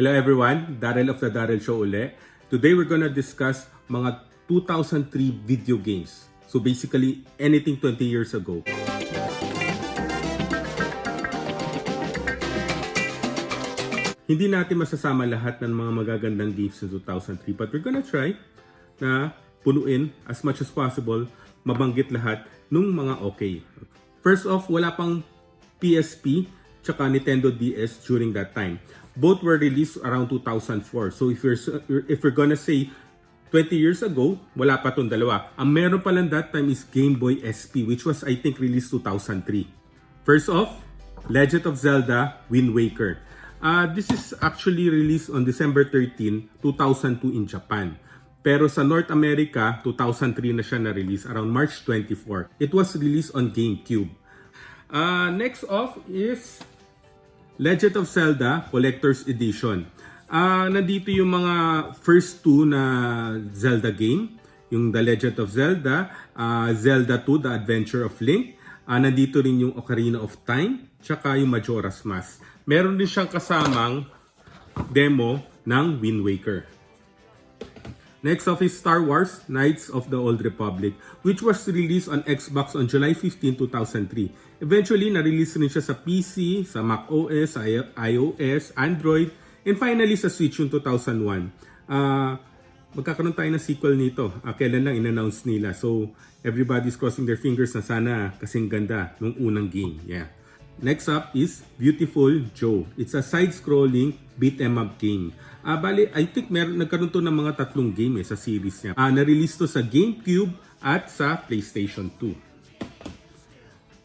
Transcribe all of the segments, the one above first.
Hello everyone, Daryl of the Daryl Show uli. Today we're gonna discuss mga 2003 video games. So basically, anything 20 years ago. Hindi natin masasama lahat ng mga magagandang games sa 2003, but we're gonna try na punuin as much as possible, mabanggit lahat nung mga okay. First off, wala pang PSP tsaka Nintendo DS during that time. Both were released around 2004. So if we're gonna say 20 years ago, wala pa tong dalawa. Ang meron pa lang that time is Game Boy SP, which was I think released 2003. First off, Legend of Zelda Wind Waker. This is actually released on December 13, 2002 in Japan. Pero sa North America, 2003 na siya na-release around March 24. It was released on GameCube. Next off is Legend of Zelda Collector's Edition. Nandito yung mga first two na Zelda game. Yung The Legend of Zelda, Zelda 2, The Adventure of Link. Nandito rin yung Ocarina of Time, tsaka yung Majora's Mask. Meron din siyang kasamang demo ng Wind Waker. Next off is Star Wars Knights of the Old Republic, which was released on Xbox on July 15, 2003. Eventually, na-release rin siya sa PC, sa Mac OS, sa iOS, Android, and finally sa Switch yung 2001. Magkakaroon tayo ng sequel nito. Kailan lang in-announce nila. So, everybody's crossing their fingers na sana kasing ganda nung unang game. Yeah. Next up is Beautiful Joe. It's a side-scrolling beat-em-up game. Bali, I think nagkaroon to ng mga tatlong game sa series niya. Na-release to sa GameCube at sa PlayStation 2.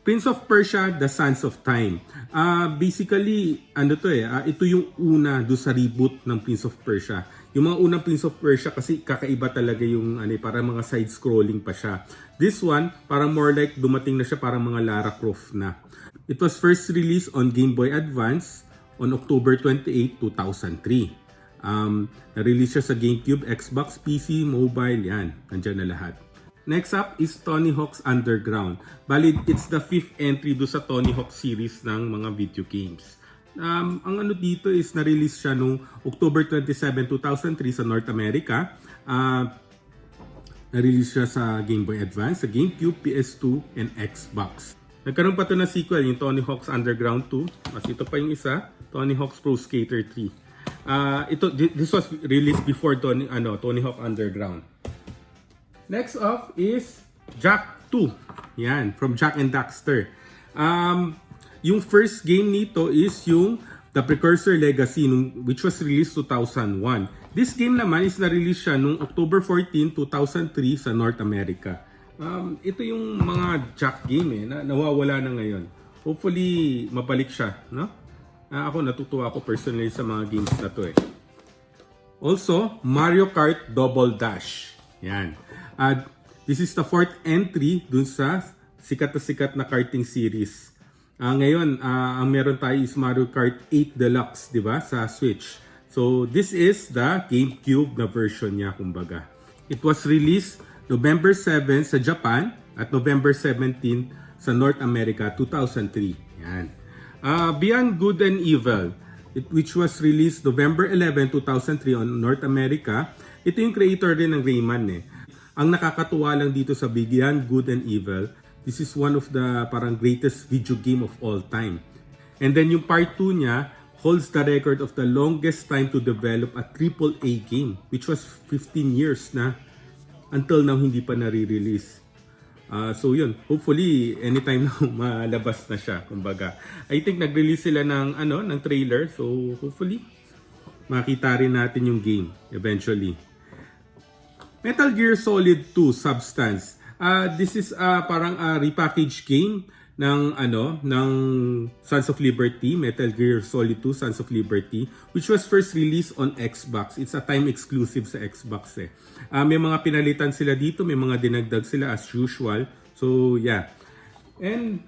Prince of Persia, The Sands of Time. Basically, ito yung una do sa reboot ng Prince of Persia. Yung mga unang Prince of Persia kasi kakaiba talaga yung para mga side-scrolling pa siya. This one, parang more like dumating na siya parang mga Lara Croft na. It was first released on Game Boy Advance on October 28, 2003. Na-release siya sa GameCube, Xbox, PC, mobile, yan. Nandiyan na lahat. Next up is Tony Hawk's Underground. Bali, it's the fifth entry do sa Tony Hawk series ng mga video games. Ang dito is na-release siya noong October 27, 2003 sa North America. Na-release siya sa Game Boy Advance, sa GameCube, PS2, and Xbox. Nagkaroon pa ito na sequel, yung Tony Hawk's Underground 2. Mas ito pa yung isa, Tony Hawk's Pro Skater 3. This was released before Tony Hawk Underground. Next off is Jak 2. Yan, from Jak and Daxter. Yung first game nito is yung The Precursor Legacy, which was released 2001. This game naman is na-release siya noong October 14, 2003 sa North America. Ito yung mga Jak game na nawawala na ngayon. Hopefully, mabalik siya, no? Ako, natutuwa ako personally sa mga games na to Also, Mario Kart Double Dash. Yan. This is the fourth entry dun sa sikat na karting series. Ngayon, ang meron tayo is Mario Kart 8 Deluxe, di ba? Sa Switch. So, this is the GameCube na version niya, kumbaga. It was released November 7 sa Japan at November 17 sa North America, 2003. Yan. Beyond Good and Evil, which was released November 11, 2003 on North America. Ito yung creator din ng Rayman Ang nakakatuwa lang dito sa Beyond Good and Evil, this is one of the parang greatest video game of all time. And then yung part 2 niya holds the record of the longest time to develop a AAA game, which was 15 years na until now hindi pa nare-release. So yun, hopefully anytime na malabas na siya, kumbaga. I think nag-release sila ng trailer, so hopefully makita rin natin yung game eventually. Metal Gear Solid 2 Substance. This is parang a repackaged game ng Sons of Liberty, Metal Gear Solid 2 Sons of Liberty, which was first released on Xbox. It's a time exclusive sa Xbox May mga pinalitan sila dito, may mga dinagdag sila as usual. So yeah. And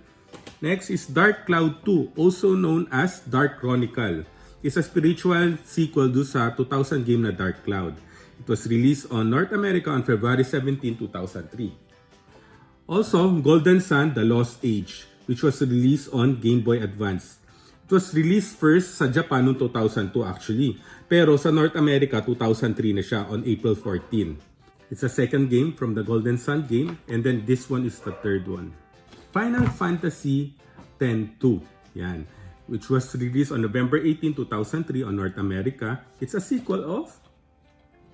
next is Dark Cloud 2, also known as Dark Chronicle. It's a spiritual sequel do sa 2000 game na Dark Cloud. It was released on North America on February 17, 2003. Also, Golden Sun, The Lost Age, which was released on Game Boy Advance. It was released first sa Japan noong 2002 actually. Pero sa North America, 2003 na siya on April 14. It's a second game from the Golden Sun game. And then this one is the third one. Final Fantasy X-2. Yan. Which was released on November 18, 2003 on North America. It's a sequel of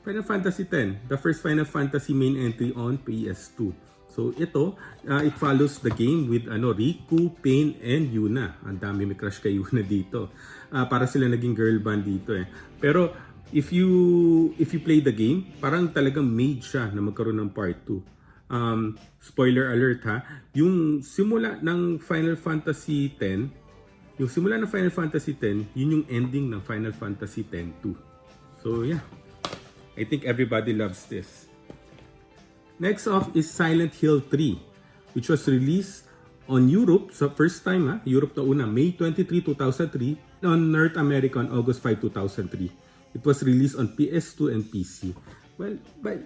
Final Fantasy X. The first Final Fantasy main entry on PS2. So ito, it follows the game with Riku, Pain, and Yuna. Ang dami may crush kay Yuna dito. Para sila naging girl band dito eh. Pero if you play the game, parang talagang made siya na magkaroon ng part 2. Spoiler alert ha. Yung simula ng Final Fantasy X, yun yung ending ng Final Fantasy X-2. So yeah, I think everybody loves this. Next off is Silent Hill 3, which was released on Europe sa first time Europe na una, May 23, 2003, on North America on August 5, 2003. It was released on PS2 and PC. Well,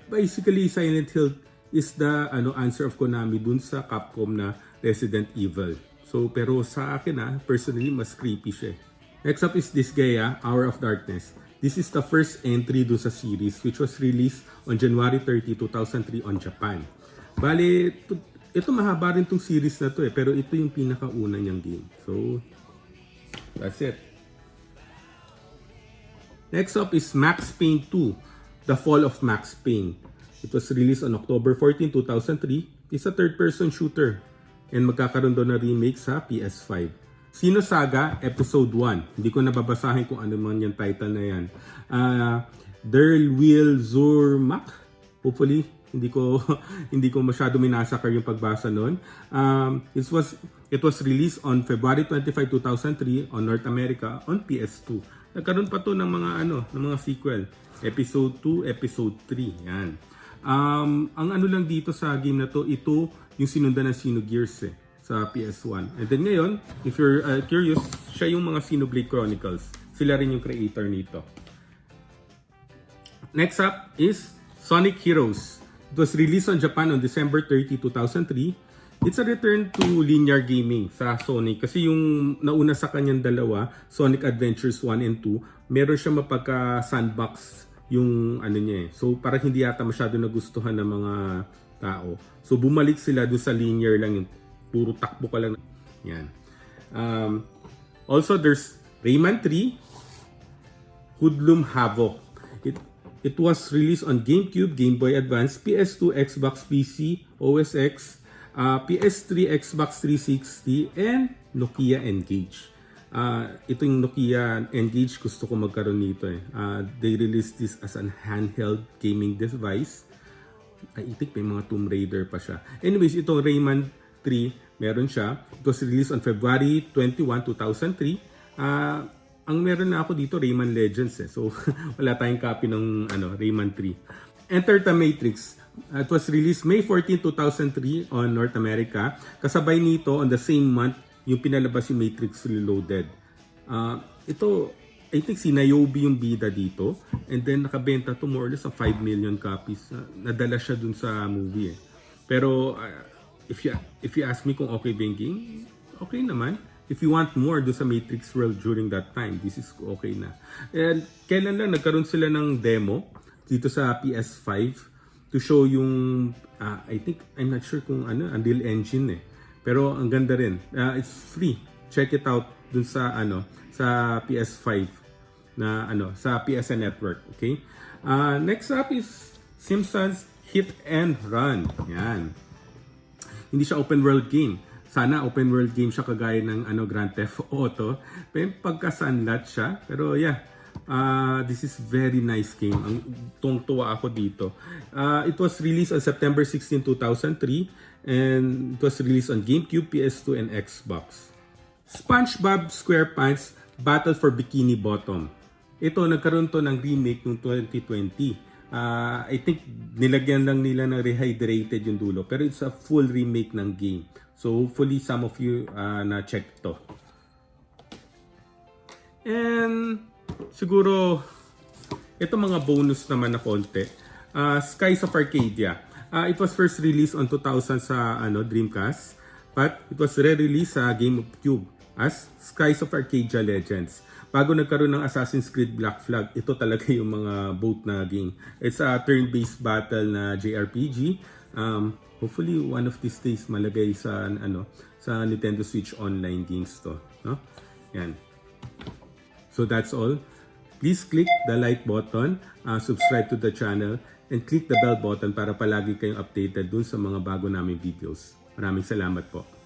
basically Silent Hill is the answer of Konami dun sa Capcom na Resident Evil. So pero sa akin personally mas creepy siya. Next up is this guy, Hour of Darkness. This is the first entry do sa series which was released on January 30, 2003 on Japan. Bale, ito mahaba rin tong series na to pero ito yung pinakauna niyang game. So, that's it. Next up is Max Payne 2, The Fall of Max Payne. It was released on October 14, 2003. It's a third-person shooter and magkakaroon doon na remake sa PS5. Xenosaga Episode 1. Hindi ko nababasahin kung ano man yung title na yan. Der Will Zurmak. Hopefully, hindi ko masyado minasakar yung pagbasa nun. It was released on February 25, 2003 on North America on PS2. Nagkaroon pa to ng mga sequel. Episode 2, Episode 3. Yan. Ang lang dito sa game na to, ito yung sinundan ng Xenogears sa PS1. And then ngayon, if you're curious, siya yung mga Xenoblade Chronicles. Sila rin yung creator nito. Next up is Sonic Heroes. It was released on Japan on December 30, 2003. It's a return to linear gaming sa Sonic. Kasi yung nauna sa kanyang dalawa, Sonic Adventures 1 and 2, meron siya mapagka-sandbox yung niya eh. So parang hindi yata masyado nagustuhan ng mga tao. So bumalik sila doon sa linear lang yung puro takbo ka lang. Yan. Also, there's Rayman 3, Hoodlum Havoc. It was released on GameCube, Game Boy Advance, PS2, Xbox PC, OS X, PS3, Xbox 360, and Nokia N-Gage. Ito yung Nokia N-Gage, gusto ko magkaroon nito eh. They released this as an handheld gaming device. I think may mga Tomb Raider pa siya. Anyways, itong Rayman 3, meron siya. It was released on February 21, 2003. Ang meron na ako dito, Rayman Legends eh. So, wala tayong copy ng Rayman 3. Enter the Matrix. It was released May 14, 2003 on North America. Kasabay nito, on the same month, yung pinalabas yung Matrix Reloaded. Ito, I think si Niobe yung bida dito. And then, nakabenta to more or less sa 5 million copies. Nadala siya dun sa movie eh. Pero, if you ask me kung okay ba yung game, okay naman. If you want more do sa Matrix world during that time, this is okay na. And kailan lang nagkaroon sila ng demo dito sa PS5 to show yung I'm not sure kung Unreal Engine eh. Pero ang ganda rin. It's free. Check it out dun sa sa PS5 na sa PSN network, okay? Next up is Simpsons Hit and Run. Yan. Hindi siya open world game. Sana open world game siya kagaya ng Grand Theft Auto. Pero pagka-sunlat siya. Pero yeah, this is very nice game. Ang tuwang-tuwa ako dito. It was released on September 16, 2003. And it was released on GameCube, PS2, and Xbox. SpongeBob SquarePants Battle for Bikini Bottom. Ito, nagkaroon to ng remake noong 2020. I think nilagyan lang nila ng rehydrated yung dulo. Pero it's a full remake ng game. So hopefully some of you na-check to. And siguro ito mga bonus naman na konti. Skies of Arcadia. It was first released on 2000 sa Dreamcast, but it was re-released sa GameCube as Skies of Arcadia Legends. Bago nagkaroon ng Assassin's Creed Black Flag, ito talaga yung mga boat na game. It's a turn-based battle na JRPG. Hopefully one of these days malagay sa sa Nintendo Switch online games to, no? Yan. So that's all. Please click the like button, subscribe to the channel, and click the bell button para palagi kayong updated dun sa mga bago naming videos. Maraming salamat po.